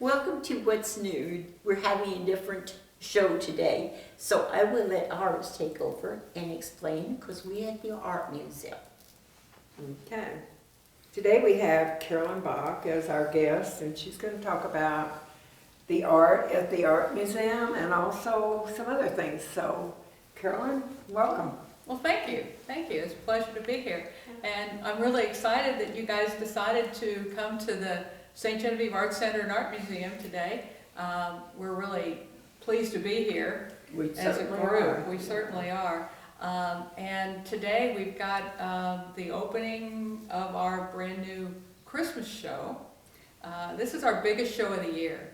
Welcome to What's New. We're having a different show today, so I will let ours take over and explain because we at the art museum. Okay. Today we have Carolyn Bach as our guest, and she's going to talk about the art at the art museum and also some other things. So, Carolyn, welcome. Well, thank you. Thank you. It's a pleasure to be here. And I'm really excited that you guys decided to come to the St. Genevieve Art Center and Art Museum today. We're really pleased to be here as a group. We certainly are. And today we've got the opening of our brand new Christmas show. This is our biggest show of the year.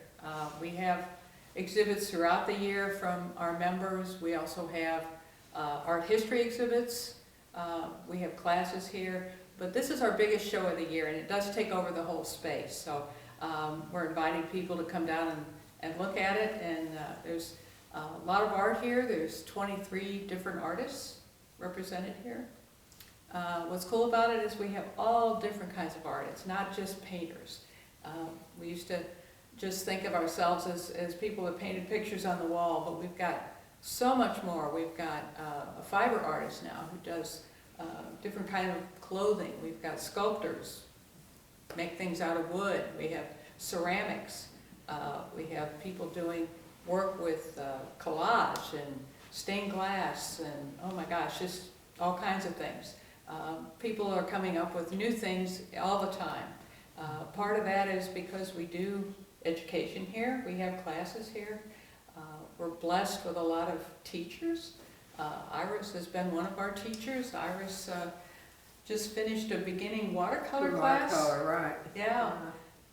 We have exhibits throughout the year from our members. We also have art history exhibits. We have classes here. But this is our biggest show of the year, and it does take over the whole space. So we're inviting people to come down and look at it. And there's a lot of art here. There's 23 different artists represented here. What's cool about it is we have all different kinds of art. It's not just painters. We used to just think of ourselves as people that painted pictures on the wall, but we've got so much more. We've got a fiber artist now who does different kind of clothing. We've got sculptors, make things out of wood. We have ceramics. We have people doing work with collage and stained glass and, oh my gosh, just all kinds of things. People are coming up with new things all the time. Part of that is because we do education here. We have classes here. We're blessed with a lot of teachers. Iris has been one of our teachers. Iris just finished a beginning watercolor class. Watercolor, right. Yeah,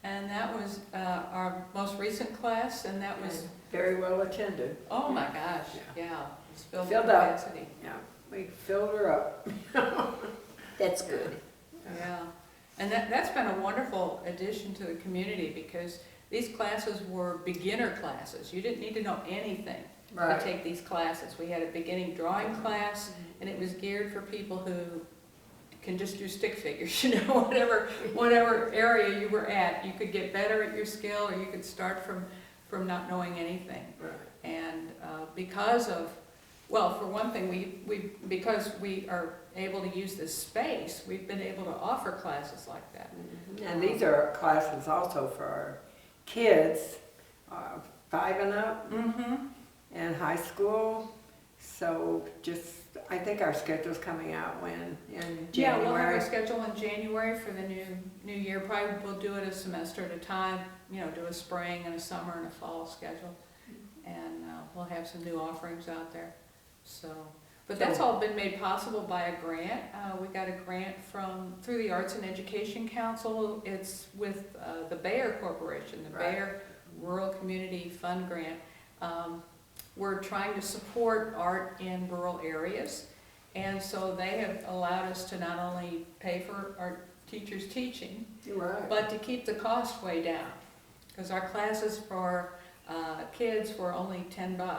and that was our most recent class, and that was very well attended. Oh my gosh, yeah, it's filled to Filled capacity. up. Yeah, we filled her up. That's good. Yeah, and that's been a wonderful addition to the community because these classes were beginner classes. You didn't need to know anything to take these classes. We had a beginning drawing class, and it was geared for people who can just do stick figures, you know, whatever area you were at. You could get better at your skill, or you could start from not knowing anything. Right. And because of, well, for one thing, because we are able to use this space, we've been able to offer classes like that. Mm-hmm. And these are classes also for our kids, 5 and up. Mm-hmm. And high school, so I think our schedule's coming out in January. Yeah, we'll have a schedule in January for the new year. Probably we'll do it a semester at a time, you know, do a spring and a summer and a fall schedule. And we'll have some new offerings out there. So, but that's all been made possible by a grant. We got a grant through the Arts and Education Council. It's with the Bayer Corporation, the Bayer Rural Community Fund Grant. We're trying to support art in rural areas, and so they have allowed us to not only pay for our teachers teaching, but to keep the cost way down. Because our classes for kids were only $10,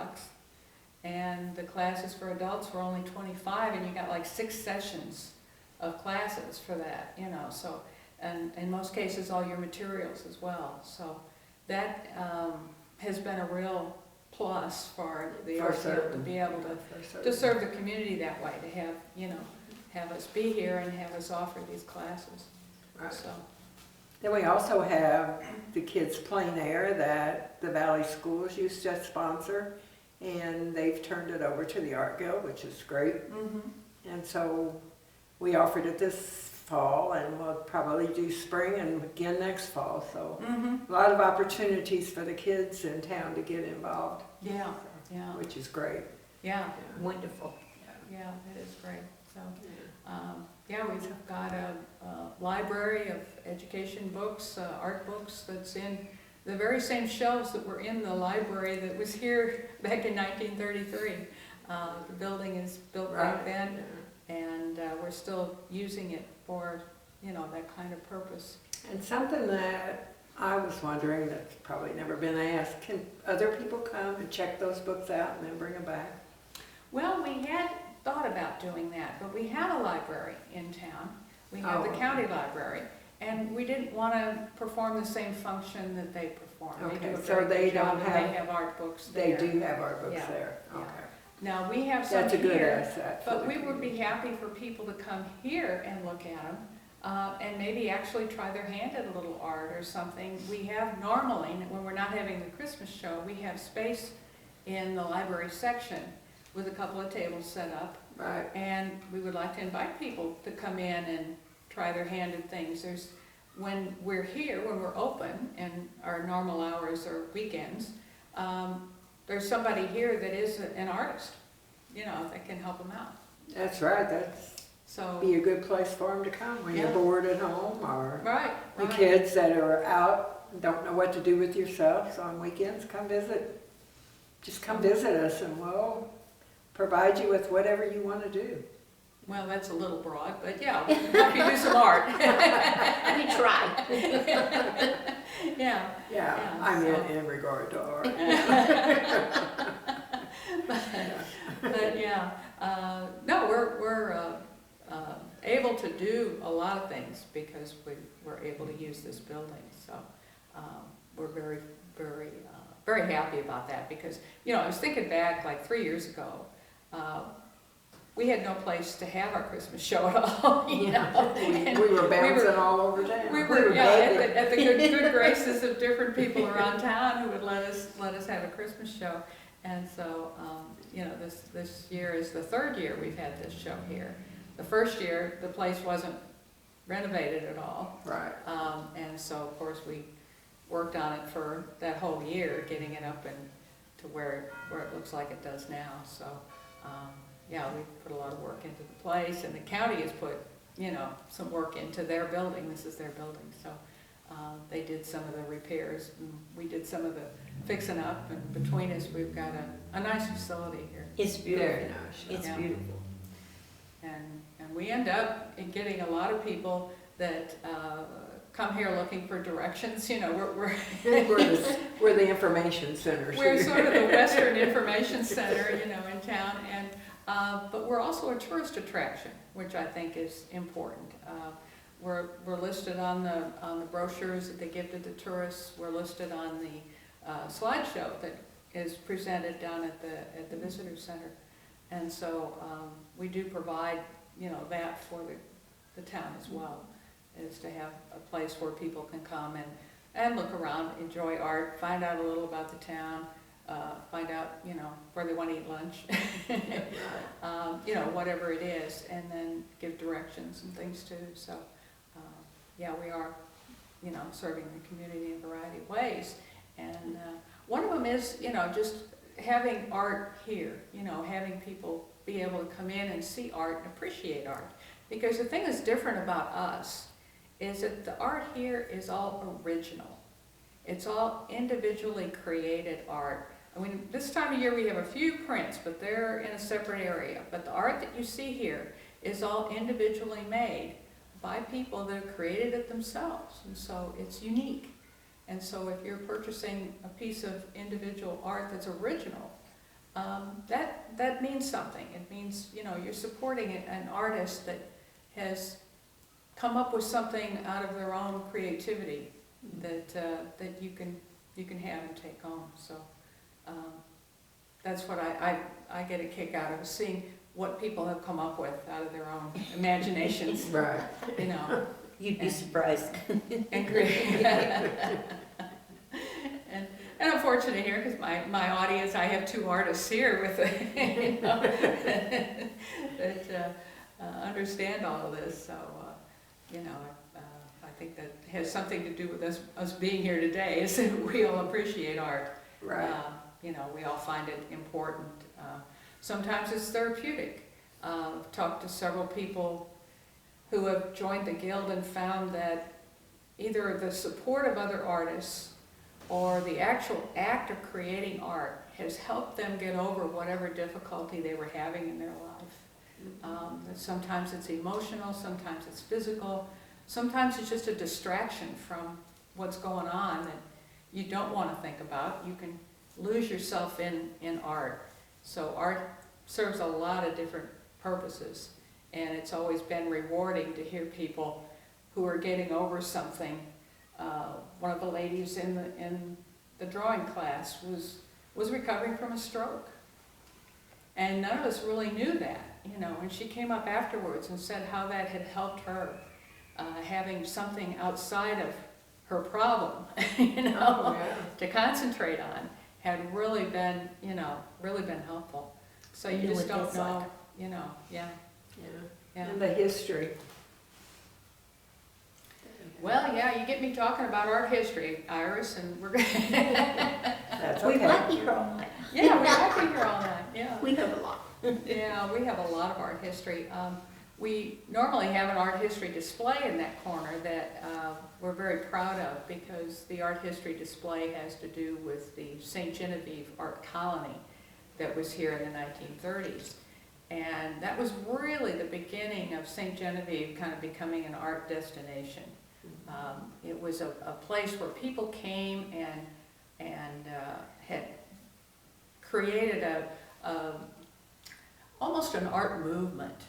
and the classes for adults were only $25, and you got like 6 sessions of classes for that, you know. So, and in most cases, all your materials as well. So that has been a real plus for the art field to be able to serve the community that way, to have us be here and have us offer these classes. Right. So. Then we also have the kids' plein air that the Valley Schools used to sponsor, and they've turned it over to the Art Guild, which is great. Mm-hmm. And so we offered it this fall, and we'll probably do spring and again next fall. So a lot of opportunities for the kids in town to get involved. Yeah, which is great. Yeah, Wonderful. yeah, it is great. So, yeah, we've got a library of education books, art books that's in the very same shelves that were in the library that was here back in 1933. The building is built back then, and we're still using it for, that kind of purpose. And something that I was wondering, that's probably never been asked, can other people come and check those books out and then bring them back? Well, we had thought about doing that, but we have a library in town. We have the county library, And we didn't want to perform the same function that they perform. They do Okay, a so very they good job, don't and have- they have art books They there. do have art books Yeah, there, yeah. okay. Now, we have some That's a good here, asset. for but the we would be community. happy for people to come here and look at them, and maybe actually try their hand at a little art or something. We have normally, when we're not having the Christmas show, we have space in the library section with a couple of tables set up, Right, and we would like to invite people to come in and try their hand at things. When we're here, when we're open, and our normal hours are weekends, there's somebody here that is an artist, that can help them out. that's right, that's So, be a good place for them to come when you're Yeah. bored at home, or right, the right. kids that are out, don't know what to do with yourselves on weekends, come visit. Just come visit us and we'll provide you with whatever you want to do. Well, that's a little broad, but yeah, we can help you do some art. We try. Yeah. Yeah, I so- mean in regard to art. But yeah, no, we're able to do a lot of things because we're able to use this building. So we're very, very, very happy about that because, I was thinking back like 3 years ago, we had no place to have our Christmas show at all, And We were bouncing all over town. we were at the good graces of different people around town who would let us have a Christmas show. And so, this year is the third year we've had this show here. The first year, the place wasn't renovated at all. Right. And so, of course, we worked on it for that whole year, getting it up and to where it looks like it does now. So, we put a lot of work into the place, and the county has put, some work into their building. This is their building, so they did some of the repairs, and we did some of the fixing up, and between us, we've got a nice facility here. It's Very beautiful. nice. It's Yeah. beautiful. And we end up in getting a lot of people that come here looking for directions, we're We're the information centers. we're sort of the Western Information Center, in town, and but we're also a tourist attraction, which I think is important. We're listed on the brochures that they give to the tourists. We're listed on the slideshow that is presented down at the visitor center, and so we do provide that for the town as well, is to have a place where people can come and look around, enjoy art, find out a little about the town, find out where they want to eat lunch, whatever it is, and then give directions and things too. So we are serving the community in a variety of ways, and one of them is just having art here, having people be able to come in and see art and appreciate art. Because the thing that's different about us is that the art here is all original. It's all individually created art. I mean, this time of year we have a few prints, but they're in a separate area. But the art that you see here is all individually made by people that have created it themselves. And so it's unique. And so if you're purchasing a piece of individual art that's original, that means something. It means, you're supporting an artist that has come up with something out of their own creativity that you can have and take home. So that's what I get a kick out of, seeing what people have come up with out of their own imaginations. Right. You'd be surprised. And create. And I'm fortunate here because my audience, I have two artists here with that understand all of this. So I think that has something to do with us being here today. Is that we all appreciate art. Right. We all find it important. Sometimes it's therapeutic. I've talked to several people who have joined the Guild and found that either the support of other artists or the actual act of creating art has helped them get over whatever difficulty they were having in their life. Sometimes it's emotional, sometimes it's physical, sometimes it's just a distraction from what's going on that you don't want to think about. You can lose yourself in art. So art serves a lot of different purposes, and it's always been rewarding to hear people who were getting over something. One of the ladies in the drawing class was recovering from a stroke. And none of us really knew that, you know, and she came up afterwards and said how that had helped her, having something outside of her problem, you know, Oh, yeah. to concentrate on, had really been, you know, really been helpful. So you You know just what don't that's know, like. you know, yeah, Yeah. yeah. And the history. Well, yeah, you get me talking about art history, Iris, and we're gonna, That's We okay. might be here all night. yeah, we might be here all night, yeah. We have a lot. Yeah, we have a lot of art history. We normally have an art history display in that corner that we're very proud of, because the art history display has to do with the St. Genevieve art colony that was here in the 1930s. And that was really the beginning of St. Genevieve kind of becoming an art destination. It was a place where people came and had created almost an art movement.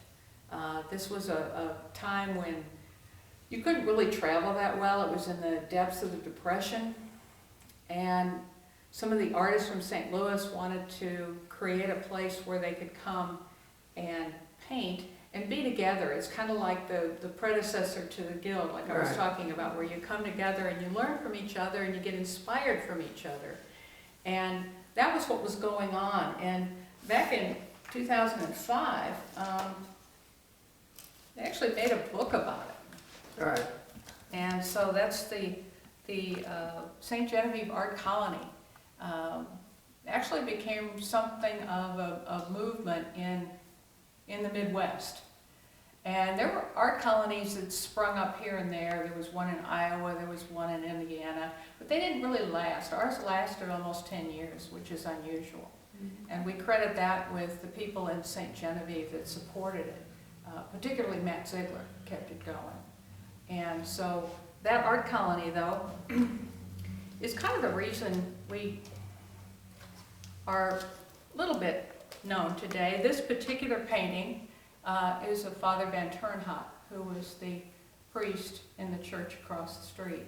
This was a time when you couldn't really travel that well. It was in the depths of the Depression, and some of the artists from St. Louis wanted to create a place where they could come and paint and be together. It's kind of like the predecessor to the Guild, like I was Right. talking about, where you come together and you learn from each other and you get inspired from each other. And that was what was going on. And back in 2005, they actually made a book about it. All right. And so that's the St. Genevieve Art Colony. Actually became something of a movement in the Midwest. And there were art colonies that sprung up here and there. There was one in Iowa, there was one in Indiana, but they didn't really last. Ours lasted almost 10 years, which is unusual. And we credit that with the people in St. Genevieve that supported it. Particularly Matt Ziegler kept it going. And so that art colony, though, is kind of the reason we are a little bit known today. This particular painting is of Father Van Turnhout, who was the priest in the church across the street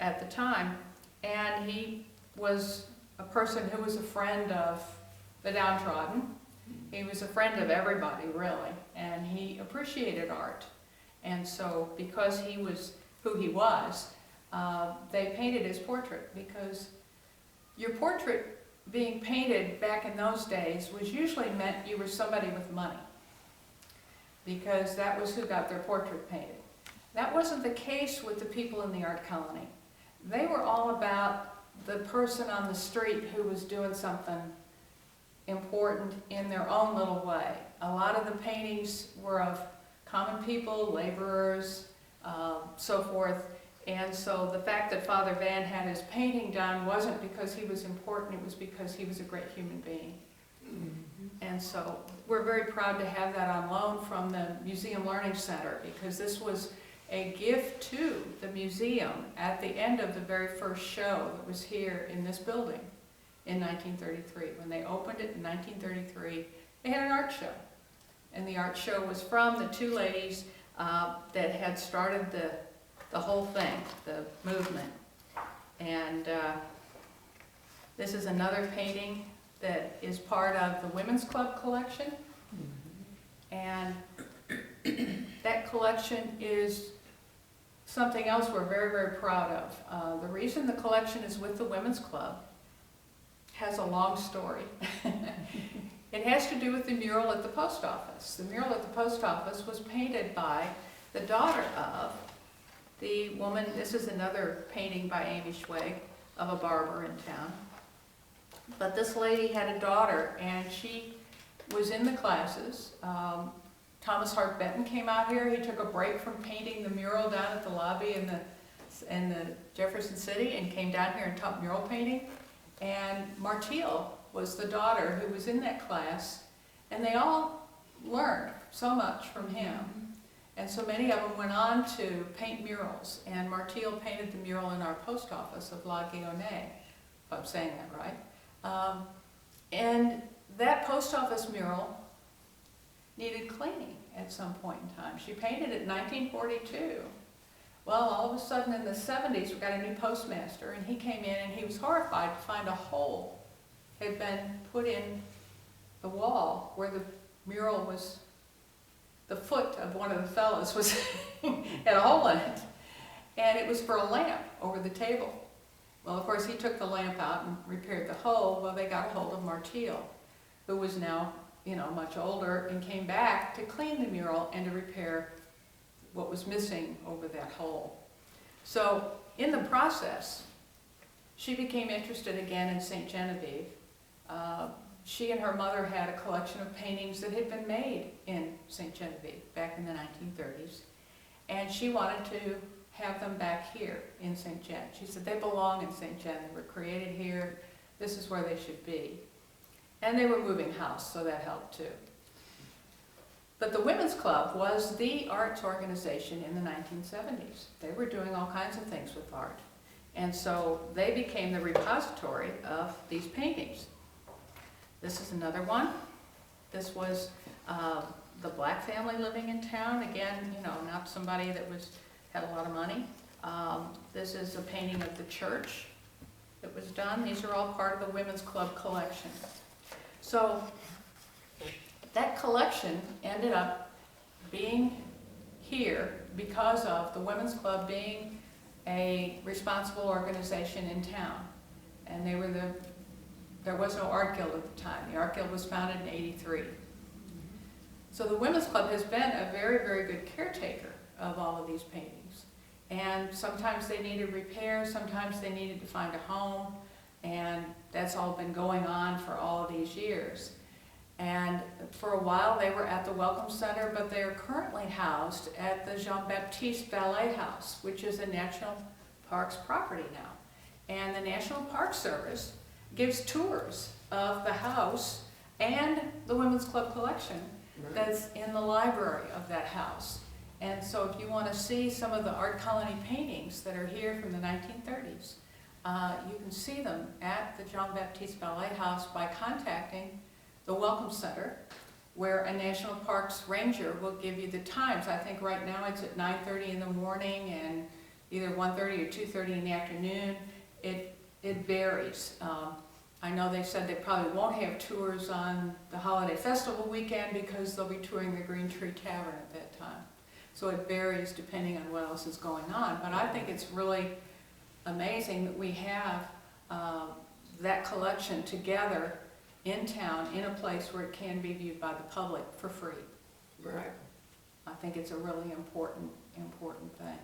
at the time. And he was a person who was a friend of the downtrodden. He was a friend of everybody, really, and he appreciated art. And so because he was who he was, they painted his portrait, because your portrait being painted back in those days was usually meant you were somebody with money, because that was who got their portrait painted. That wasn't the case with the people in the art colony. They were all about the person on the street who was doing something important in their own little way. A lot of the paintings were of common people, laborers, so forth. And so the fact that Father Van had his painting done wasn't because he was important, it was because he was a great human being. And so we're very proud to have that on loan from the Museum Learning Center, because this was a gift to the museum at the end of the very first show that was here in this building in 1933. When they opened it in 1933, they had an art show. And the art show was from the two ladies that had started the whole thing, the movement. And this is another painting that is part of the Women's Club collection. And that collection is something else we're very, very proud of. The reason the collection is with the Women's Club has a long story. It has to do with the mural at the post office. The mural at the post office was painted by the daughter of the woman. This is another painting by Amy Schweg of a barber in town. But this lady had a daughter, and she was in the classes. Thomas Hart Benton came out here. He took a break from painting the mural down at the lobby in the Jefferson City and came down here and taught mural painting. And Martial was the daughter who was in that class, and they all learned so much from him. And so many of them went on to paint murals, and Martial painted the mural in our post office of La Guillonnais, if I'm saying that right. And that post office mural needed cleaning at some point in time. She painted it in 1942, Well, all of a sudden in the 70s, we got a new postmaster, and he came in and he was horrified to find a hole had been put in the wall where the mural was, the foot of one of the fellows was, had a hole in it. And it was for a lamp over the table. Well, of course, he took the lamp out and repaired the hole. Well, they got a hold of Martial, who was now, you know, much older, and came back to clean the mural and to repair what was missing over that hole. So in the process, she became interested again in St. Genevieve. She and her mother had a collection of paintings that had been made in St. Genevieve back in the 1930s, and she wanted to have them back here in St. Gen. She said, they belong in St. Gen, they were created here, this is where they should be. And they were moving house, so that helped too. But the Women's Club was the arts organization in the 1970s. They were doing all kinds of things with art. And so they became the repository of these paintings. This is another one. This was the black family living in town. Again, you know, not somebody that had a lot of money. This is a painting of the church that was done. These are all part of the Women's Club collection. So that collection ended up being here because of the Women's Club being a responsible organization in town. And they were there was no art guild at the time. The art guild was founded in '83. So the Women's Club has been a very, very good caretaker of all of these paintings. And sometimes they needed repair, sometimes they needed to find a home, and that's all been going on for all of these years. And for a while they were at the Welcome Center, but they are currently housed at the Jean-Baptiste Ballet House, which is a National Parks property now. And the National Park Service gives tours of the house and the Women's Club collection that's in the library of that house. And so if you want to see some of the art colony paintings that are here from the 1930s, you can see them at the Jean-Baptiste Ballet House by contacting the Welcome Center, where a National Parks ranger will give you the times. I think right now it's at 9:30 in the morning and either 1:30 or 2:30 in the afternoon. It varies. I know they said they probably won't have tours on the holiday festival weekend because they'll be touring the Green Tree Tavern at that time. So it varies depending on what else is going on. But I think it's really amazing that we have that collection together in town, in a place where it can be viewed by the public for free. Right. I think it's a really important thing.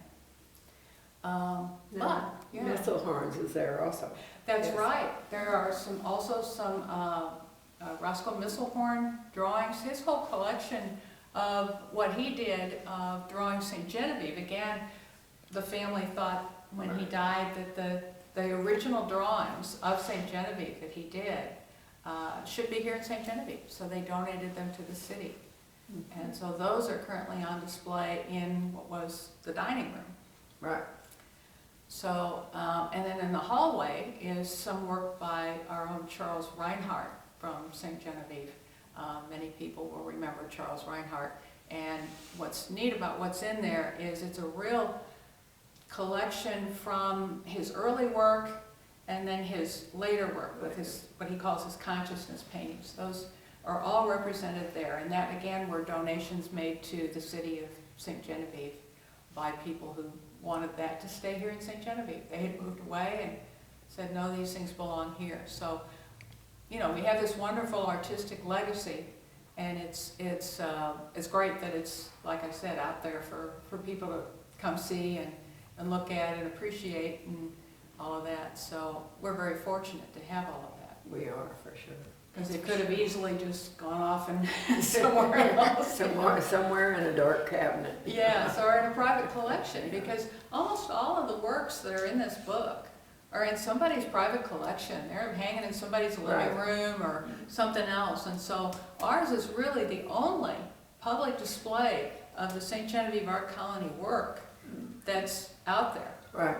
Mistlehorns is there also. That's Yes. right. There are also some Roscoe Mistlehorn drawings. His whole collection of what he did of drawing St. Genevieve. Again, the family thought when he died that the original drawings of St. Genevieve that he did should be here in St. Genevieve. So they donated them to the city. Mm-hmm. And so those are currently on display in what was the dining room. Right. So, and then in the hallway is some work by our own Charles Reinhardt from St. Genevieve. Many people will remember Charles Reinhardt. And what's neat about what's in there is it's a real collection from his early work and then his later work with his, what he calls his consciousness paintings. Those are all represented there. And that, again, were donations made to the city of St. Genevieve by people who wanted that to stay here in St. Genevieve. They had moved away and said, no, these things belong here. So, you know, we have this wonderful artistic legacy, and it's great that it's, like I said, out there for people to come see and look at and appreciate and all of that. So we're very fortunate to have all of that. We are, for sure. Because it could have easily just gone off and somewhere else. Somewhere in a dark cabinet. Yes, or in a private collection, because almost all of the works that are in this book are in somebody's private collection. They're hanging in somebody's living room or something else. And so ours is really the only public display of the St. Genevieve Art Colony work that's out there. Right.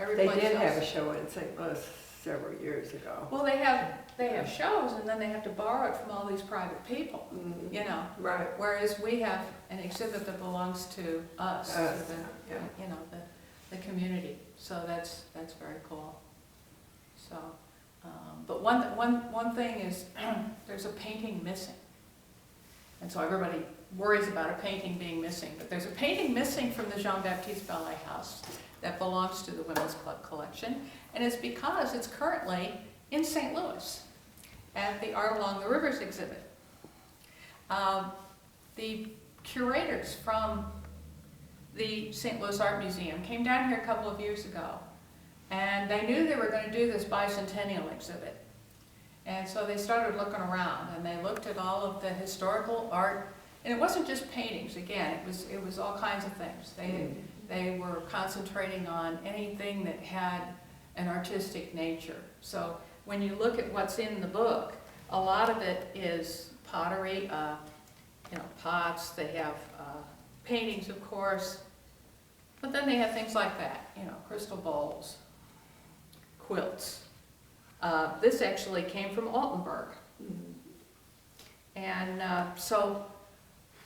Every They place did else. have a show in St. Louis several years ago. Well, they have shows, and then they have to borrow it from all these private people, Mhm. you know. Right. Whereas we have an exhibit that belongs to us, to Us, the, yeah. you know, the community. So that's very cool. So, but one thing is there's a painting missing. And so everybody worries about a painting being missing, but there's a painting missing from the Jean-Baptiste Ballet House that belongs to the Women's Club collection, and it's because it's currently in St. Louis at the Art Along the Rivers exhibit. The curators from the St. Louis Art Museum came down here a couple of years ago, and they knew they were going to do this bicentennial exhibit. And so they started looking around, and they looked at all of the historical art, and it wasn't just paintings. Again, it was all kinds of things. They were concentrating on anything that had an artistic nature. So when you look at what's in the book, a lot of it is pottery, you know, pots. They have paintings, of course, but then they have things like that, you know, crystal bowls, quilts. This actually came from Altenburg. And so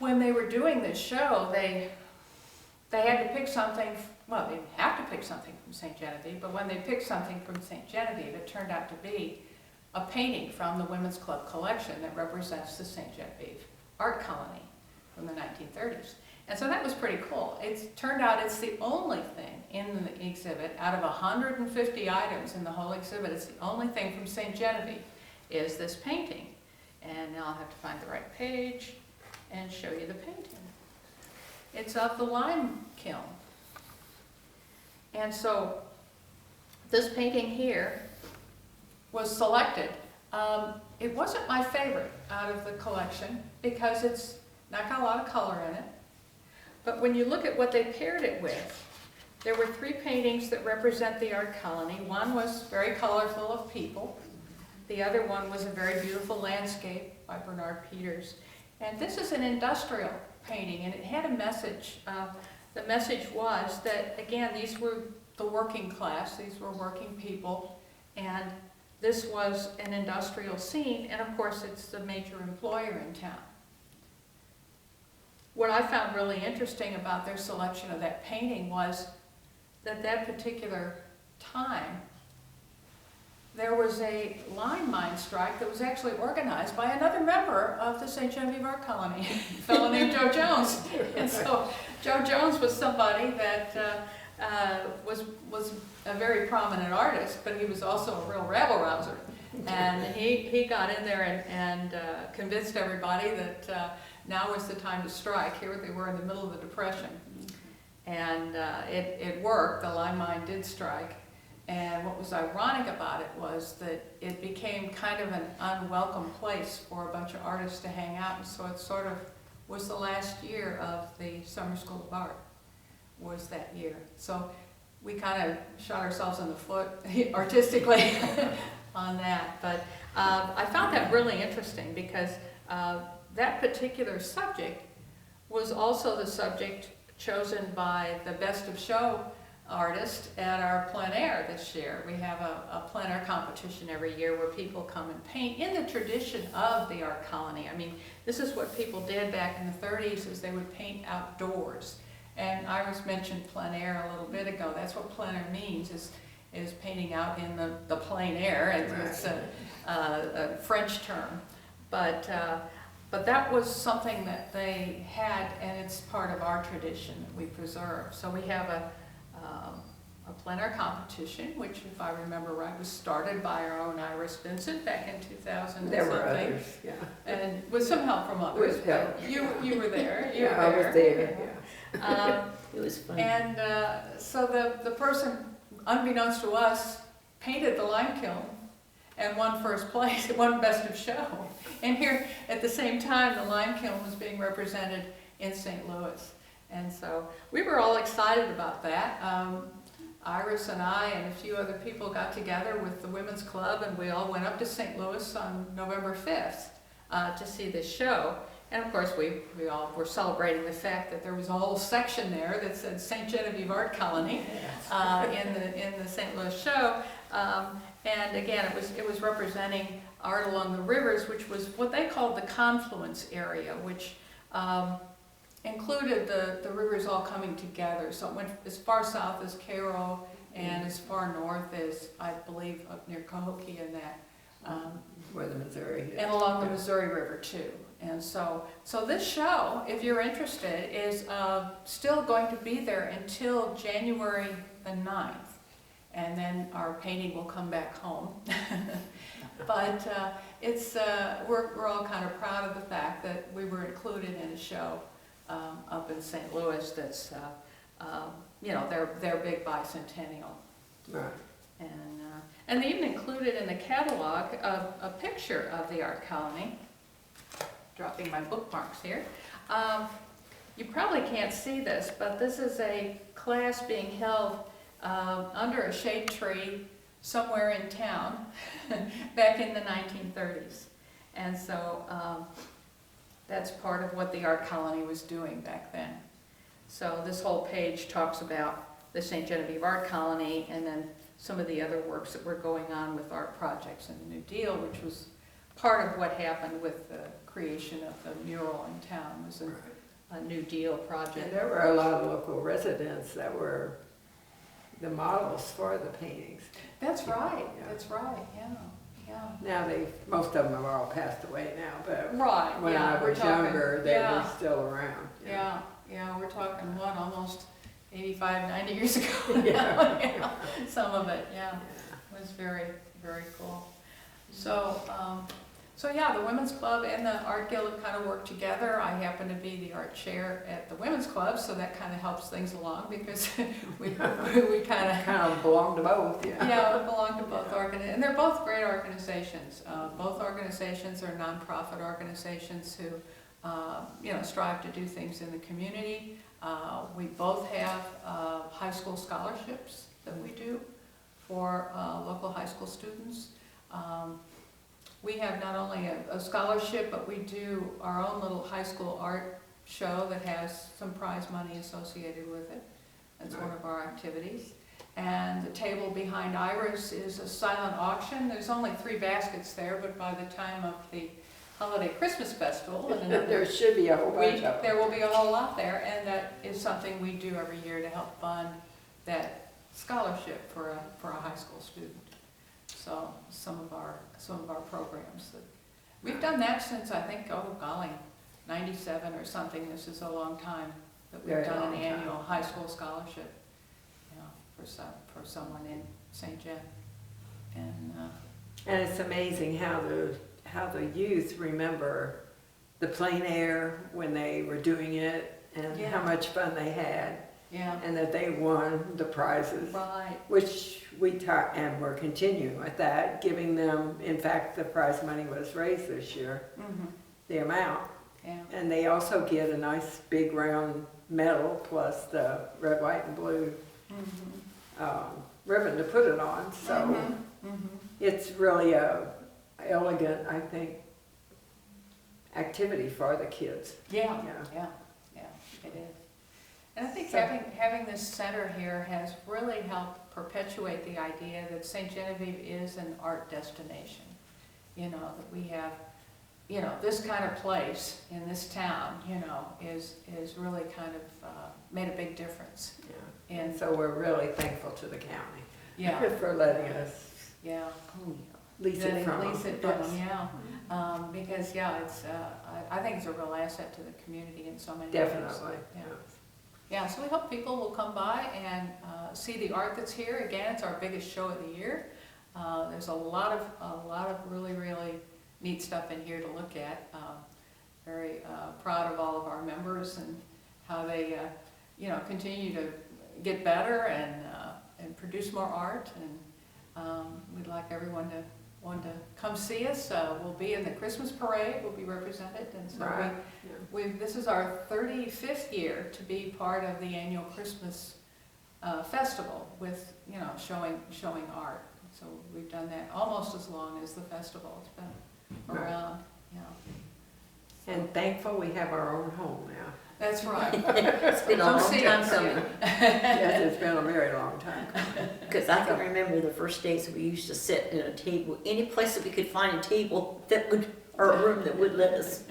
when they were doing this show, they had to pick something, well, they didn't have to pick something from St. Genevieve, but when they picked something from St. Genevieve, it turned out to be a painting from the Women's Club collection that represents the St. Genevieve art colony from the 1930s. And so that was pretty cool. It turned out it's the only thing in the exhibit, out of 150 items in the whole exhibit, it's the only thing from St. Genevieve is this painting. And now I'll have to find the right page and show you the painting. It's of the lime kiln. And so this painting here was selected. It wasn't my favorite out of the collection because it's not got a lot of color in it. But when you look at what they paired it with, there were 3 paintings that represent the art colony. One was very colorful of people. The other one was a very beautiful landscape by Bernard Peters. And this is an industrial painting, and it had a message. The message was that, again, these were the working class, these were working people, and this was an industrial scene, and of course it's the major employer in town. What I found really interesting about their selection of that painting was that that particular time, there was a lime mine strike that was actually organized by another member of the St. Genevieve Art Colony, a fellow named Joe Jones. And so Joe Jones was somebody that was a very prominent artist, but he was also a real rabble-rouser. And he got in there and convinced everybody that now was the time to strike. Here they were in the middle of the Depression. And it worked. The lime mine did strike. And what was ironic about it was that it became kind of an unwelcome place for a bunch of artists to hang out. And so it sort of was the last year of the Summer School of Art, was that year. So we kind of shot ourselves in the foot artistically on that. But I found that really interesting because that particular subject was also the subject chosen by the Best of Show artist at our plein air this year. We have a plein air competition every year where people come and paint in the tradition of the art colony. I mean, this is what people did back in the 30s, is they would paint outdoors. And Iris mentioned plein air a little bit ago. That's what plein air means, is painting out in the plein air. It's a French term. But that was something that they had, and it's part of our tradition that we preserve. So we have a plein air competition, which, if I remember right, was started by our own Iris Vincent back in 2000 There and were something. others, yeah. And with some help from others. With help. You were there. You Yeah, were I there. was there, yeah. It was fun. And so the person, unbeknownst to us, painted the lime kiln and won first place, won Best of Show. And here, at the same time, the lime kiln was being represented in St. Louis. And so we were all excited about that. Iris and I and a few other people got together with the Women's Club, and we all went up to St. Louis on November 5th to see this show. And of course, we all were celebrating the fact that there was a whole section there that said St. Genevieve Art Colony in the St. Louis show. And again, it was representing art along the rivers, which was what they called the confluence area, which included the rivers all coming together. So it went as far south as Cairo and as far north as, I believe, up near Cahokia and that. Where the Missouri is. And along the Missouri River too. And so this show, if you're interested, is still going to be there until January the 9th. And then our painting will come back home. But we're all kind of proud of the fact that we were included in a show up in St. Louis that's, their big bicentennial. Right. And they even included in the catalog a picture of the art colony. Dropping my bookmarks here. You probably can't see this, but this is a class being held under a shade tree somewhere in town back in the 1930s. And so that's part of what the art colony was doing back then. So this whole page talks about the St. Genevieve Art Colony and then some of the other works that were going on with art projects in the New Deal, which was part of what happened with the creation of the mural in town. Was a New Deal project. And there were a lot of local residents that were the models for the paintings. That's right. Yeah. That's right. Yeah. Now most of them have all passed away now, but Right. when yeah, I was younger, they were still around. Yeah. We're talking almost 85, 90 years ago. Yeah. Some of it. Yeah. It was very, very cool. So the Women's Club and the Art Guild kind of work together. I happen to be the art chair at the Women's Club, so that kind of helps things along because we kind of belong to both. Yeah, we belong to both organizations, and they're both great organizations. Both organizations are nonprofit organizations who, strive to do things in the community. We both have high school scholarships that we do for local high school students. We have not only a scholarship, but we do our own little high school art show that has some prize money associated with it. That's one of our activities. And the table behind Iris is a silent auction. There's only 3 baskets there, but by the time of the holiday Christmas festival, in another there should be a whole bunch week, of them. there will be a whole lot there, and that is something we do every year to help fund that scholarship for a high school student. So some of our programs that we've done that since I think 97 or something. This is a long time that we've done an annual high school scholarship, for someone in St. Jen. And it's amazing how the youth remember the plein air when they were doing it and how much fun they had. Yeah. And that they won the prizes. Right. Which we taught, and we're continuing with that, giving them, in fact, the prize money was raised this year, the amount. Yeah. And they also get a nice big round medal plus the red, white, and blue ribbon to put it on. So it's really a elegant, I think, activity for the kids. Yeah, it is. And I think having this center here has really helped perpetuate the idea that St. Genevieve is an art destination. That we have, this kind of place in this town, is really kind of made a big difference. Yeah. And so we're really thankful to the county for letting us lease it from them. Because it's I think it's a real asset to the community in so many ways. Definitely. Yeah, so we hope people will come by and see the art that's here. Again, it's our biggest show of the year. There's a lot of really, really neat stuff in here to look at. Very proud of all of our members and how they, continue to get better and produce more art. And we'd like everyone to come see us. We'll be in the Christmas parade. We'll be represented, and so this is our 35th year to be part of the annual Christmas festival with showing art. So we've done that almost as long as the festival. It's been around. And thankful we have our own home now. That's right. It's been a Come long see time us, coming. Yes, it's been a very long time. Because I can remember the first days we used to sit at a table, any place that we could find a table that would, or a room that would let us.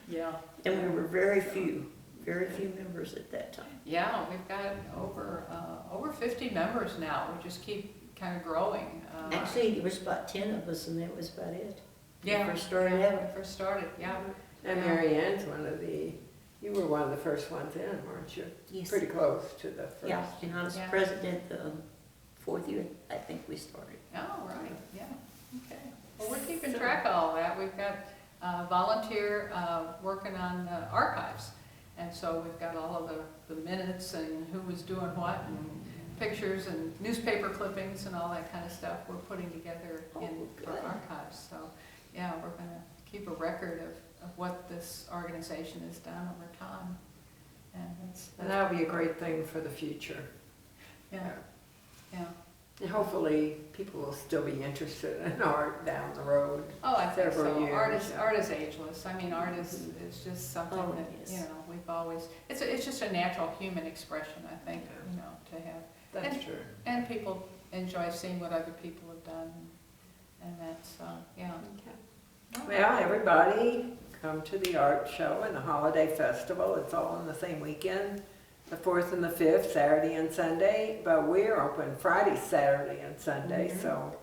Yeah. And we were very few members at that time. Yeah, we've got over 50 members now. We just keep kind of growing. Actually, there was about 10 of us and that was about it. Yeah, When we first started yeah, out. when we first started, yeah. And Mary Ann's you were one of the first ones in, weren't you? Yes. Pretty close to the first. Yeah, and I was Yeah. president the 4th year, I think we started. Oh, right, yeah, okay. Well, we're keeping track of all that. We've got a volunteer working on the archives. And so we've got all of the minutes and who was doing what and pictures and newspaper clippings and all that kind of stuff we're putting together in our archives. So, yeah, we're gonna keep a record of what this organization has done over time. And that'll be a great thing for the future. yeah, yeah. And hopefully, people will still be interested in art down the road. Oh, I think Several so. years. Art is ageless. I mean, art is just something Oh, that, yes. you know, we've always, it's just a natural human expression, I think, you know, to have. That's true. And people enjoy seeing what other people have done, and that's, yeah. Okay. Well, everybody, come to the art show and the holiday festival. It's all on the same weekend, the 4th and the 5th, Saturday and Sunday. But we're open Friday, Saturday, and Sunday, so.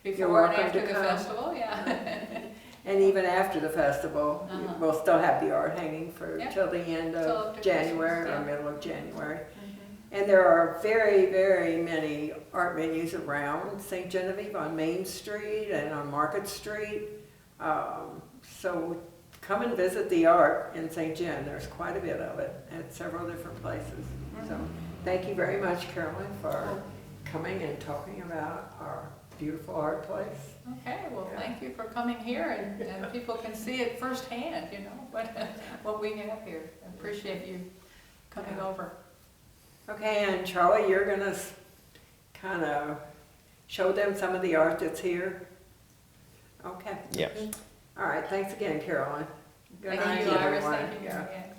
Before and welcome after to the come. festival, yeah. And even after the festival, Uh-huh. we'll still have the art hanging for Yeah. till the end Till of after January Christmas, or yeah. middle of January. Mhm. And there are very, very many art venues around St. Genevieve on Main Street and on Market Street. So come and visit the art in St. Gen. There's quite a bit of it at several different places. So thank you very much, Carolyn, for coming and talking about our beautiful art place. Okay, well, thank you for coming here, and people can see it firsthand, you know, what we have here. I appreciate you coming over. Okay, and Charlie, you're gonna kind of show them some of the art that's here? Okay. Yes. All right, thanks again, Carolyn. Good Thank night, you, Iris, everyone. thank you, Yeah. Mary Ann.